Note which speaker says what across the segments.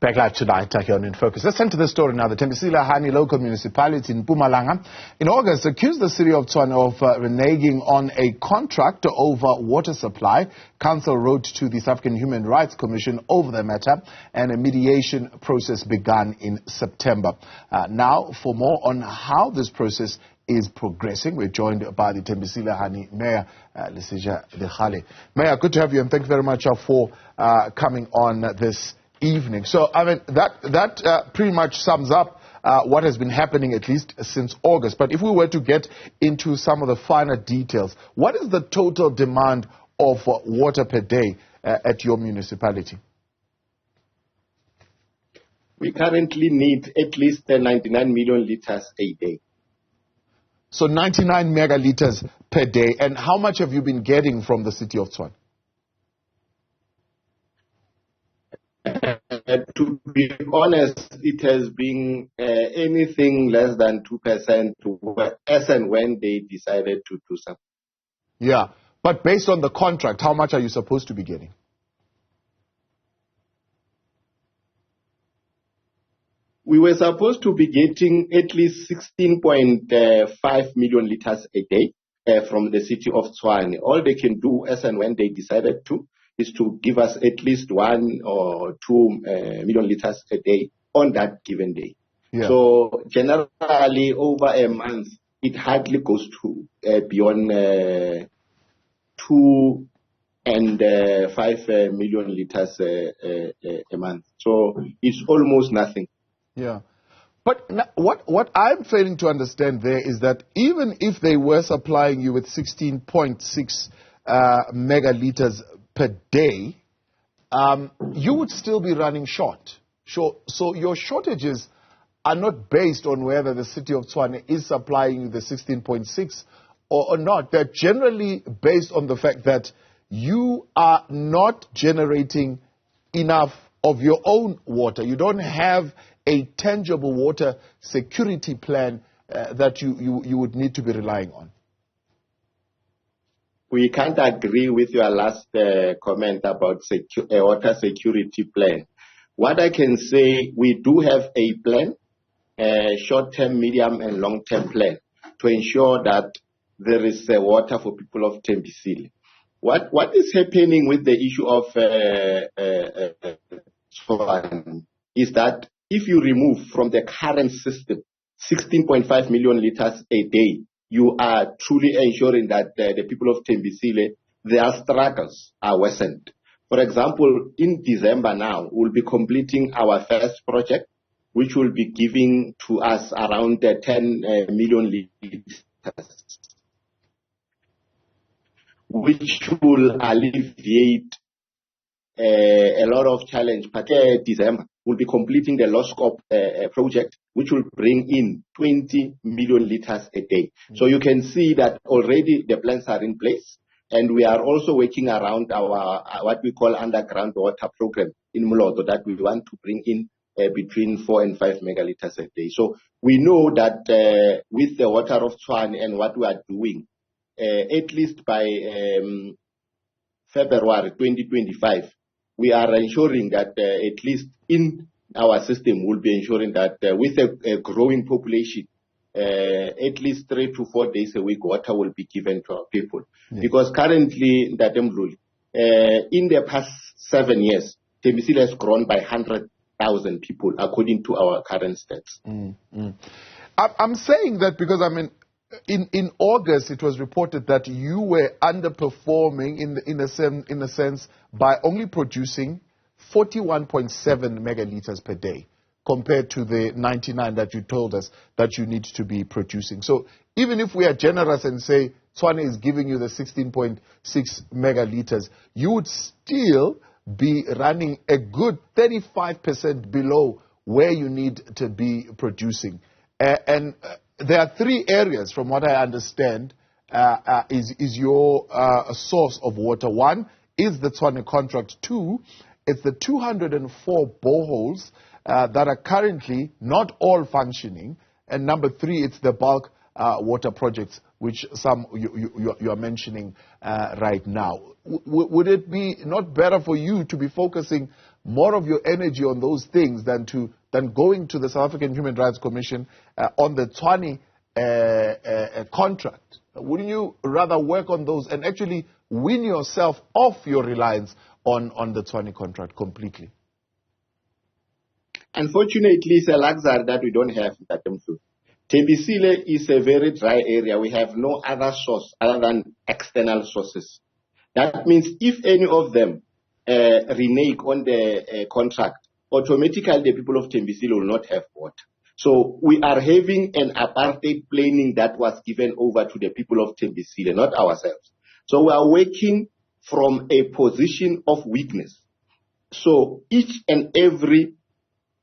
Speaker 1: Back live tonight here on In Focus. Let's turn to this story now. The Thembisile Hani local municipality in Mpumalanga in August accused the City of Tshwane of reneging on a contract over water supply. Council wrote to the South African Human Rights Commission over the matter, and a mediation process began in September. Now, for more on how this process is progressing, we're joined by the Thembisile Hani Mayor, Lesetja Dikgale. Mayor, good to have you, and thank you very much for coming on this evening. So, I mean, that pretty much sums up what has been happening at least since August. But if we were to get into some of the finer details, what is the total demand of water per day at your municipality?
Speaker 2: We currently need at least 99 million liters a day.
Speaker 1: So 99 megaliters per day. And how much have you been getting from the City of Tshwane?
Speaker 2: To be honest, it has been anything less than 2% as and when they decided to do something.
Speaker 1: Yeah, but based on the contract, how much are you supposed to be getting?
Speaker 2: We were supposed to be getting at least 16.5 million liters a day from the City of Tshwane. All they can do as and when they decided to is to give us at least 1 or 2 million liters a day on that given day. Yeah. So generally over a month, it hardly goes to beyond 2 and 5 million liters a month. So it's almost nothing.
Speaker 1: Yeah. But what I'm failing to understand there is that even if they were supplying you with 16.6 megaliters per day, you would still be running short. So your shortages are not based on whether the City of Tshwane is supplying you the 16.6 or not. They're generally based on the fact that you are not generating enough of your own water. You don't have a tangible water security plan that you would need to be relying on.
Speaker 2: We can't agree with your last comment about a water security plan. What I can say, we do have a plan, a short-term, medium, and long-term plan to ensure that there is water for people of Thembisile. What is happening with the issue of Tshwane is that if you remove from the current system 16.5 million liters a day, you are truly ensuring that the people of Thembisile, their struggles are worsened. For example, in December now, we'll be completing our first project, which will be giving to us around 10 million liters, which will alleviate a lot of challenge. But December, we'll be completing the low scope project, which will bring in 20 million liters a day. So you can see that already the plans are in place, and we are also working around our what we call underground water program in Mloto that we want to bring in between 4 and 5 megaliters a day. So we know that with the water of Tshwane and what we are doing, at least by February 2025, we are ensuring that at least in our system, we'll be ensuring that with a growing population, at least 3 to 4 days a week, water will be given to our people. Yeah. Because currently, Thabo Mdluli, in the past 7 years, Thembisile has grown by 100,000 people, according to our current stats.
Speaker 1: I'm saying that because, I mean, in August, it was reported that you were underperforming in a sense by only producing 41.7 megaliters per day compared to the 99 that you told us that you need to be producing. So even if we are generous and say Tshwane is giving you the 16.6 megaliters, you would still be running a good 35% below where you need to be producing. And there are 3 areas, from what I understand, is your source of water. 1 is the Tshwane contract. 2, it's the 204 boreholes that are currently not all functioning. And number 3, it's the bulk water projects, which some you are mentioning right now. Would it be not better for you to be focusing more of your energy on those things than going to the South African Human Rights Commission on the Tshwane contract? Wouldn't you rather work on those and actually win yourself off your reliance on the Tshwane contract completely?
Speaker 2: Unfortunately, it's a luxury that we don't have. Thembisile is a very dry area. We have no other source other than external sources. That means if any of them renege on the contract, automatically the people of Thembisile will not have water. So we are having an apartheid planning that was given over to the people of Thembisile, not ourselves. So we are working from a position of weakness. So each and every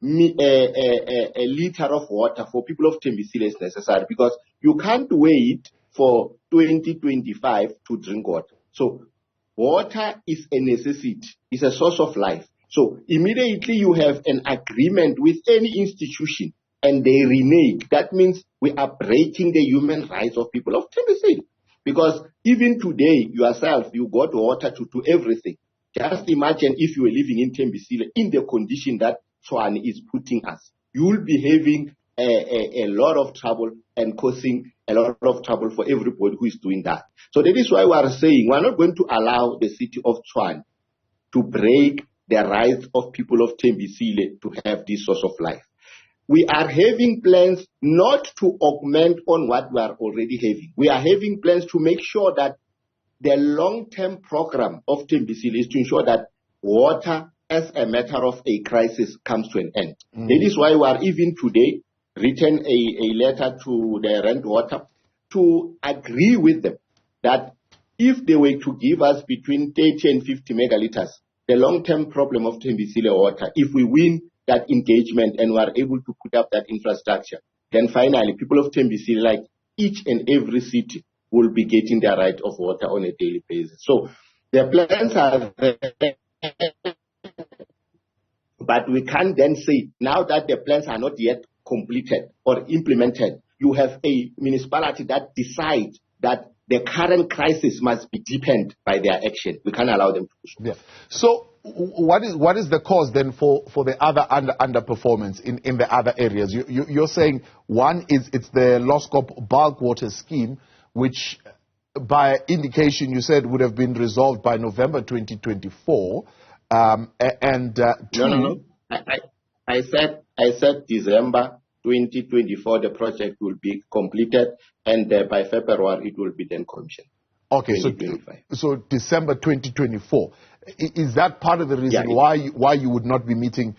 Speaker 2: a liter of water for people of Thembisile is necessary, because you can't wait for 2025 to drink water. So water is a necessity, it's a source of life. So immediately you have an agreement with any institution and they renege, that means we are breaking the human rights of people of Thembisile. Because even today, yourself, you got water to do everything. Just imagine if you were living in Thembisile in the condition that Tshwane is putting us. You will be having a lot of trouble and causing a lot of trouble for everybody who is doing that. So that is why we are saying we are not going to allow the city of Tshwane to break the rights of people of Thembisile to have this source of life. We are having plans not to augment on what we are already having. We are having plans to make sure that the long-term program of Thembisile is to ensure that water as a matter of a crisis comes to an end. That is why we are even today written a letter to the Rent Water to agree with them that if they were to give us between 30 and 50 megaliters, the long-term problem of Thembisile water, if we win that engagement and we are able to put up that infrastructure, then finally people of Thembisile, like each and every city, will be getting their right of water on a daily basis. So the plans are there, but we can't then say, now that the plans are not yet completed or implemented, you have a municipality that decides that the current crisis must be deepened by their action. We can't allow them to do so.
Speaker 1: Yeah. So what is the cause then for the other underperformance in the other areas? You're saying one is it's the low scope bulk water scheme, which by indication you said would have been resolved by November 2024.
Speaker 2: No. I said December 2024 the project will be completed, and by February it will be then commissioned.
Speaker 1: Okay, so December 2024. Is that part of the reason why you would not be meeting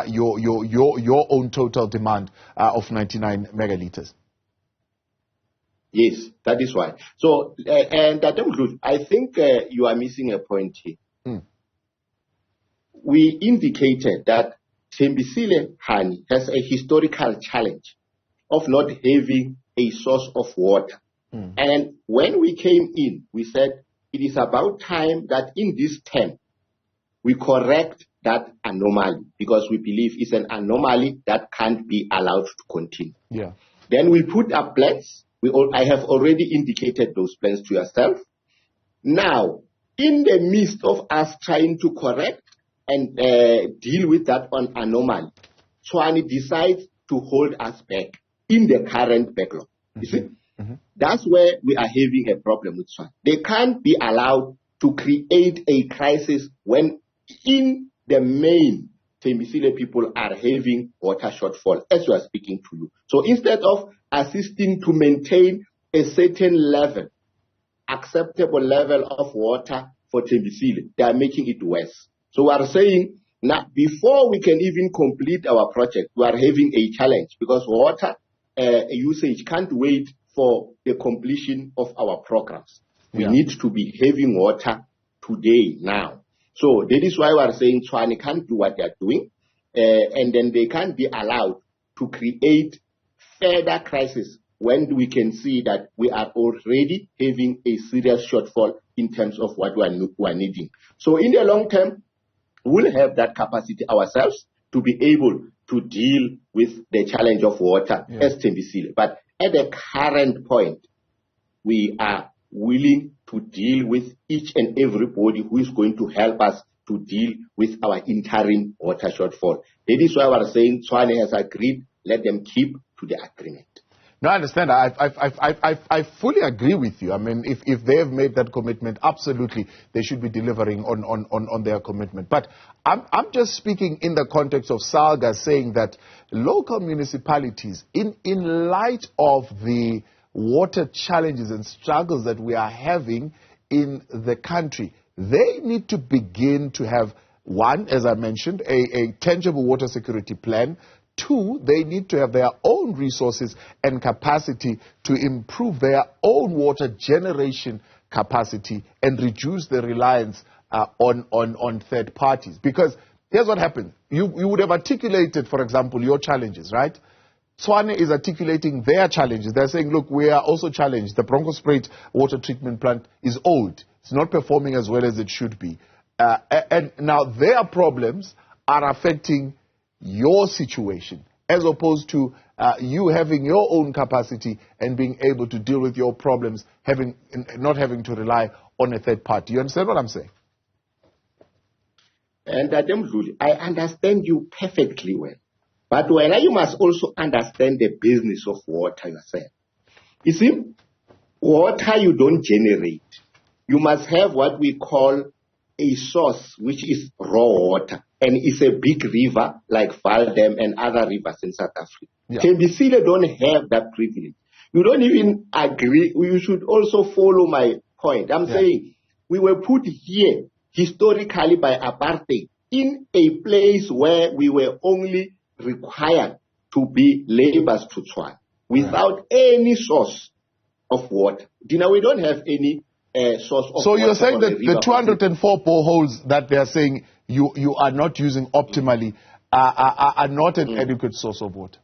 Speaker 1: your own total demand of 99 megaliters?
Speaker 2: Yes, that is why. So, and I think you are missing a point here. We indicated that Thembisile Hani has a historical challenge of not having a source of water. And when we came in, we said it is about time that in this term, we correct that anomaly, because we believe it's an anomaly that can't be allowed to continue.
Speaker 1: Yeah.
Speaker 2: Then we put up plans. I have already indicated those plans to yourself. Now, in the midst of us trying to correct and deal with that anomaly, Tshwane decides to hold us back in the current backlog. You see? That's where we are having a problem with Tshwane. They can't be allowed to create a crisis when in the main Thembisile people are having water shortfall as we are speaking to you. So instead of assisting to maintain a certain level, acceptable level of water for Thembisile, they are making it worse. So we are saying now, before we can even complete our project, we are having a challenge, because water usage can't wait for the completion of our programs. We need to be having water today, now. So that is why we are saying Tshwane can't do what they are doing, and then they can't be allowed to create further crisis when we can see that we are already having a serious shortfall in terms of what we are needing. So in the long term, we'll have that capacity ourselves to be able to deal with the challenge of water as Thembisile. But at the current point, we are willing to deal with each and everybody who is going to help us to deal with our interim water shortfall. That is why we're saying Tshwane has agreed, let them keep to the agreement.
Speaker 1: No, I understand. I fully agree with you. I mean, if they have made that commitment, absolutely, they should be delivering on their commitment. But I'm just speaking in the context of SALGA saying that local municipalities, in light of the water challenges and struggles that we are having in the country, they need to begin to have, one, as I mentioned, a tangible water security plan. Two, they need to have their own resources and capacity to improve their own water generation capacity and reduce the reliance on third parties. Because here's what happens. You would have articulated, for example, your challenges, right? Tshwane is articulating their challenges. They're saying, look, we are also challenged. The Bronkhorstspruit water treatment plant is old. It's not performing as well as it should be. And now their problems are affecting your situation, as opposed to you having your own capacity and being able to deal with your problems, not having to rely on a third party. You understand what I'm saying?
Speaker 2: And Thembisile, I understand you perfectly well. But you must also understand the business of water yourself. You see, water you don't generate. You must have what we call a source, which is raw water. And it's a big river like Val Dam and other rivers in South Africa. Yeah. Thembisile don't have that privilege. You don't even agree. You should also follow my point. I'm saying we were put here historically by apartheid in a place where we were only required to be laborers to Tshwane without any source of water. We don't have any source of water.
Speaker 1: So you're saying that the 204 boreholes that they are saying you are not using optimally are not an adequate source of water?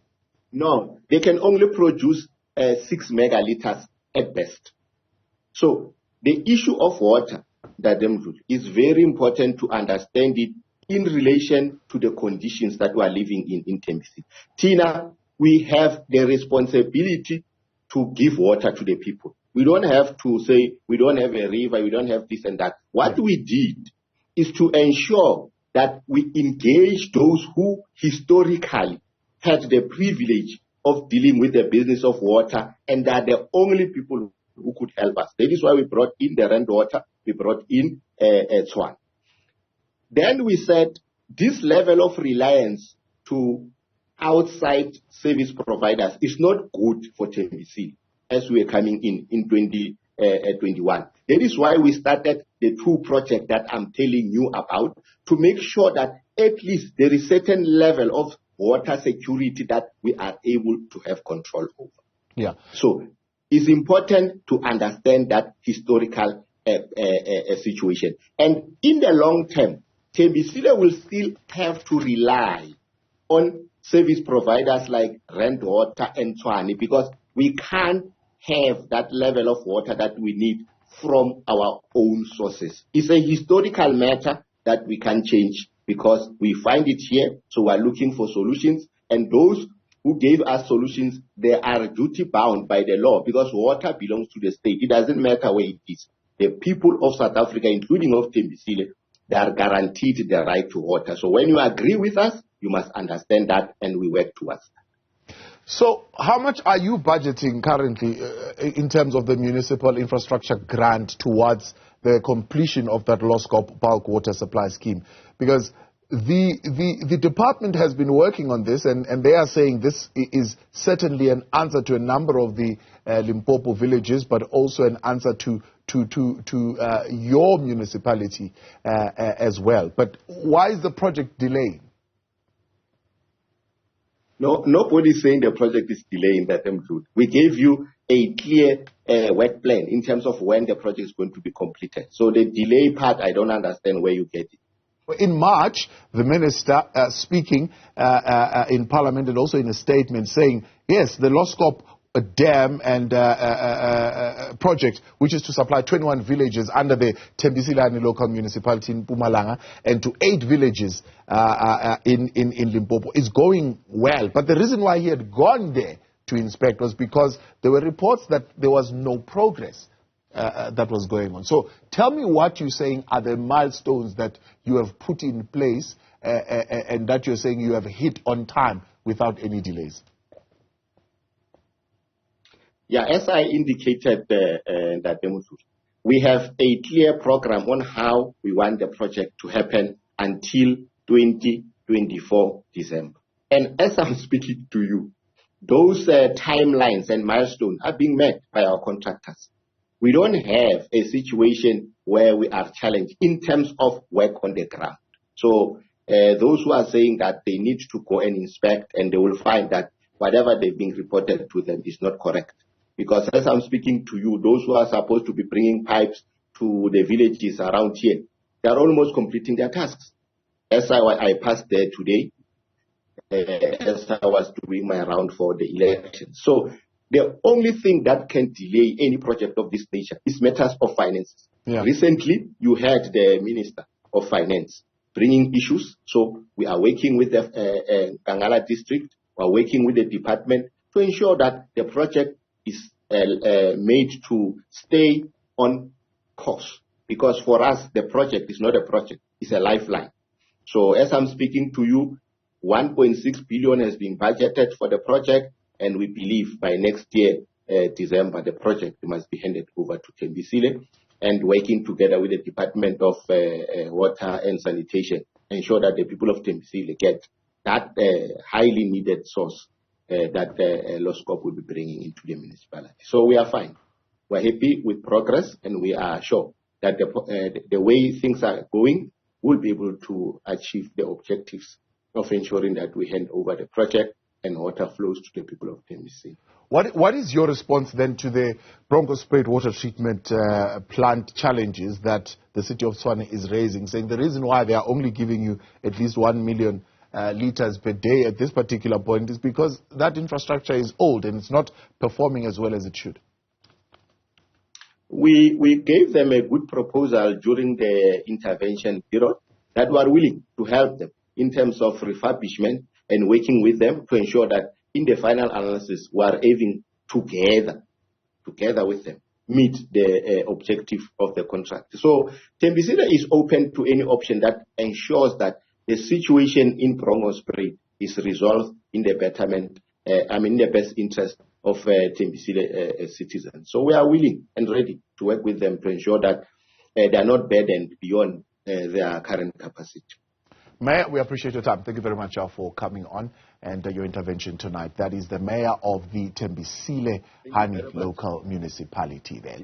Speaker 2: No, they can only produce 6 megaliters at best. So the issue of water, is very important to understand it in relation to the conditions that we are living in Thembisile. Tina, we have the responsibility to give water to the people. We don't have to say we don't have a river, we don't have this and that. What we did is to ensure that we engage those who historically had the privilege of dealing with the business of water, and are the only people who could help us. That is why we brought in the Rand Water, we brought in Tshwane. Then we said this level of reliance to outside service providers is not good for Thembisile as we are coming in 2021. That is why we started the 2 projects that I'm telling you about, to make sure that at least there is certain level of water security that we are able to have control over.
Speaker 1: Yeah.
Speaker 2: So it's important to understand that historical situation. And in the long term, Thembisile will still have to rely on service providers like Rand Water and Tshwane, because we can't have that level of water that we need from our own sources. It's a historical matter that we can change because we find it here, so we're looking for solutions. And those who gave us solutions, they are duty bound by the law, because water belongs to the state. It doesn't matter where it is. The people of South Africa, including of Thembisile, they are guaranteed the right to water. So when you agree with us, you must understand that, and we work towards that.
Speaker 1: So how much are you budgeting currently in terms of the municipal infrastructure grant towards the completion of that low-scope bulk water supply scheme? Because the department has been working on this, and they are saying this is certainly an answer to a number of the Limpopo villages, but also an answer to your municipality as well. But why is the project delaying?
Speaker 2: No, nobody's saying the project is delaying that. We gave you a clear work plan in terms of when the project is going to be completed. So the delay part, I don't understand where you get it.
Speaker 1: In March, the minister speaking in Parliament and also in a statement saying, yes, the low-scope dam and project, which is to supply 21 villages under the Thembisile local municipality in Mpumalanga and to 8 villages in Limpopo, is going well. But the reason why he had gone there to inspect was because there were reports that there was no progress. that was going on. So tell me what you're saying are the milestones that you have put in place and that you're saying you have hit on time without any delays.
Speaker 2: Yeah, as I indicated, we have a clear program on how we want the project to happen until 2024 December. And as I'm speaking to you, those timelines and milestones are being met by our contractors. We don't have a situation where we are challenged in terms of work on the ground. So those who are saying that they need to go and inspect and they will find that whatever they've been reported to them is not correct. Because as I'm speaking to you, those who are supposed to be bringing pipes to the villages around here, they are almost completing their tasks. As I passed there today, as I was doing my round for the election. So the only thing that can delay any project of this nature is matters of finances. Yeah. Recently, you had the Minister of Finance bringing issues. So we are working with the Kangala district, we are working with the department to ensure that the project is made to stay on course. Because for us, the project is not a project, it's a lifeline. So as I'm speaking to you, 1.6 billion has been budgeted for the project, and we believe by next year, December, the project must be handed over to Thembisile, and working together with the Department of Water and Sanitation, ensure that the people of Thembisile get that highly needed source that Loscop will be bringing into the municipality. So we are fine. We're happy with progress, and we are sure that the way things are going, we'll be able to achieve the objectives of ensuring that we hand over the project and water flows to the people of Thembisile.
Speaker 1: What is your response then to the Bronkhorstspruit water treatment plant challenges that the City of Tshwane is raising, saying the reason why they are only giving you at least 1 million litres per day at this particular point is because that infrastructure is old and it's not performing as well as it should?
Speaker 2: We gave them a good proposal during the intervention period that we are willing to help them in terms of refurbishment and working with them to ensure that in the final analysis we are aiming together with them meet the objective of the contract. So Thembisile is open to any option that ensures that the situation in Bronkhorstspruit is resolved in the betterment, in the best interest of Thembisile citizens. So we are willing and ready to work with them to ensure that they are not burdened beyond their current capacity.
Speaker 1: Mayor, we appreciate your time. Thank you very much for coming on and your intervention tonight. That is the Mayor of the Thembisile Hani local municipality there.